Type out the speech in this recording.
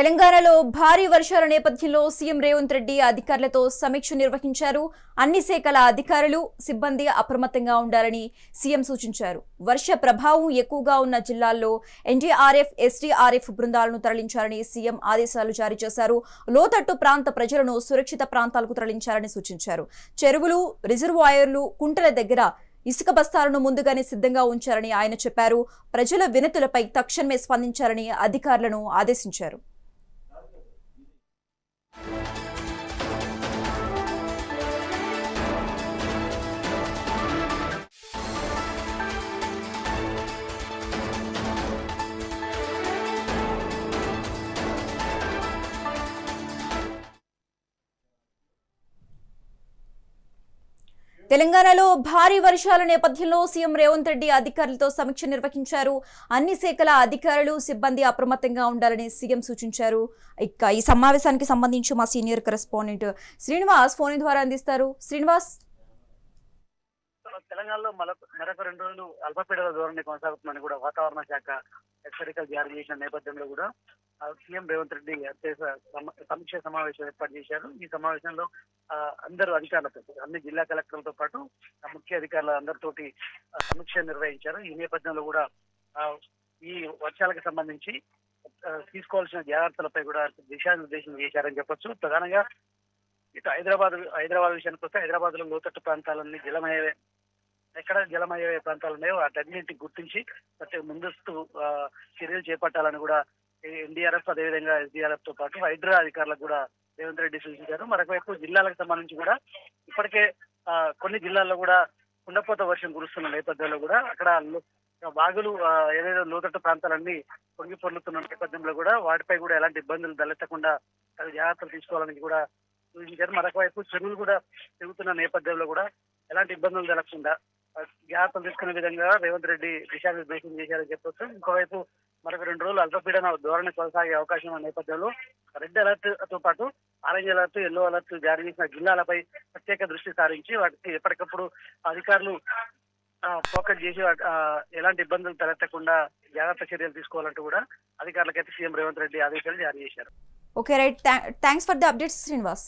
తెలంగాణలో భారీ వర్షాల నేపథ్యంలో సీఎం రేవంత్ రెడ్డి అధికారులతో సమీక్ష నిర్వహించారు. అన్ని శాఖల అధికారులు, సిబ్బంది అప్రమత్తంగా ఉండాలని సీఎం సూచించారు. వర్ష ప్రభావం ఎక్కువగా ఉన్న జిల్లాల్లో ఎన్డీఆర్ఎఫ్, ఎస్డీఆర్ఎఫ్ బృందాలను తరలించాలని సీఎం ఆదేశాలు జారీ చేశారు. లోతట్టు ప్రాంత ప్రజలను సురక్షిత ప్రాంతాలకు తరలించాలని సూచించారు. చెరువులు, రిజర్వాయర్లు, కుంటల దగ్గర ఇసుక బస్తాలను ముందుగానే సిద్ధంగా ఉంచారని ఆయన చెప్పారు. ప్రజల వినతులపై తక్షణమే స్పందించాలని అధికారులను ఆదేశించారు. తెలంగాణలో భారీ వర్షాల నేపథ్యంలో సీఎం రేవంత్ రెడ్డి అధికారులతో సమీక్ష నిర్వహించారు. అన్ని శాఖల అధికారులు, సిబ్బంది అప్రమత్తంగా ఉండాలని సీఎం సూచించారు. ఇక ఈ సమావేశానికి సంబంధించి మా సీనియర్ కరెస్పాండెంట్ శ్రీనివాస్ ఫోన్ ద్వారా అందిస్తారు. శ్రీనివాస్, తెలంగాణలో మరొక 2 రోజులు అల్పపీడన ధోరణి కొనసాగుతుందని కూడా వాతావరణ శాఖ హెచ్చరికలు జారీ చేసిన నేపథ్యంలో కూడా సీఎం రేవంత్ రెడ్డి సమీక్ష సమావేశం ఏర్పాటు చేశారు. ఈ సమావేశంలో అందరూ అధికారులతో, అన్ని జిల్లా కలెక్టర్లతో పాటు ముఖ్య అధికారుల అందరితోటి సమీక్ష నిర్వహించారు. ఈ నేపథ్యంలో కూడా ఈ వర్షాలకు సంబంధించి తీసుకోవాల్సిన జాగ్రత్తలపై కూడా దిశానిర్దేశం చేశారని చెప్పొచ్చు. ప్రధానంగా ఇటు హైదరాబాద్ విషయానికి వస్తే హైదరాబాద్ లో లోతట్టు ప్రాంతాలన్నీ జలమయ్యే, ఎక్కడ జలమయ్యే ప్రాంతాలు ఉన్నాయో వాటన్నింటిని గుర్తించి ముందస్తు చర్యలు చేపట్టాలని కూడా ఎన్డీఆర్ఎఫ్, అదేవిధంగా ఎస్డీఆర్ఎఫ్ తో పాటు హైడ్రా అధికారులకు కూడా రేవంత్ రెడ్డి సూచించారు. మరొకవైపు జిల్లాలకు సంబంధించి కూడా ఇప్పటికే కొన్ని జిల్లాల్లో కూడా కుండపోత వర్షం కురుస్తున్న నేపథ్యంలో కూడా అక్కడ వాగులు, ఏదైతే లోతట్టు ప్రాంతాలన్నీ పొంగి పొర్లుతున్న నేపథ్యంలో కూడా వాటిపై కూడా ఎలాంటి ఇబ్బందులు తలెత్తకుండా జాగ్రత్తలు తీసుకోవాలని కూడా సూచించారు. మరొకవైపు చెరువులు కూడా తిరుగుతున్న నేపథ్యంలో కూడా ఎలాంటి ఇబ్బందులు జరగకుండా జాగ్రత్తలు తీసుకునే విధంగా రేవంత్ రెడ్డి దిశానిర్దేశం చేశారని చెప్పొచ్చు. ఇంకోవైపు మరొక 2 రోజులు అల్పపీడన ధోరణి కొనసాగే అవకాశం ఉన్న నేపథ్యంలో రెడ్ అలర్ట్ తో పాటు ఆరెంజ్ అలర్ట్, ఎల్లో అలర్ట్ జారీ చేసిన జిల్లాలపై ప్రత్యేక దృష్టి సారించి వాటికి ఎప్పటికప్పుడు అధికారులు ఫోకస్ చేసి ఎలాంటి ఇబ్బందులు తలెత్తకుండా జాగ్రత్త చర్యలు తీసుకోవాలంటూ కూడా అధికారులకైతే సీఎం రేవంత్ రెడ్డి ఆదేశాలు జారీ చేశారు. Okay right, thanks for the updates Srinivas.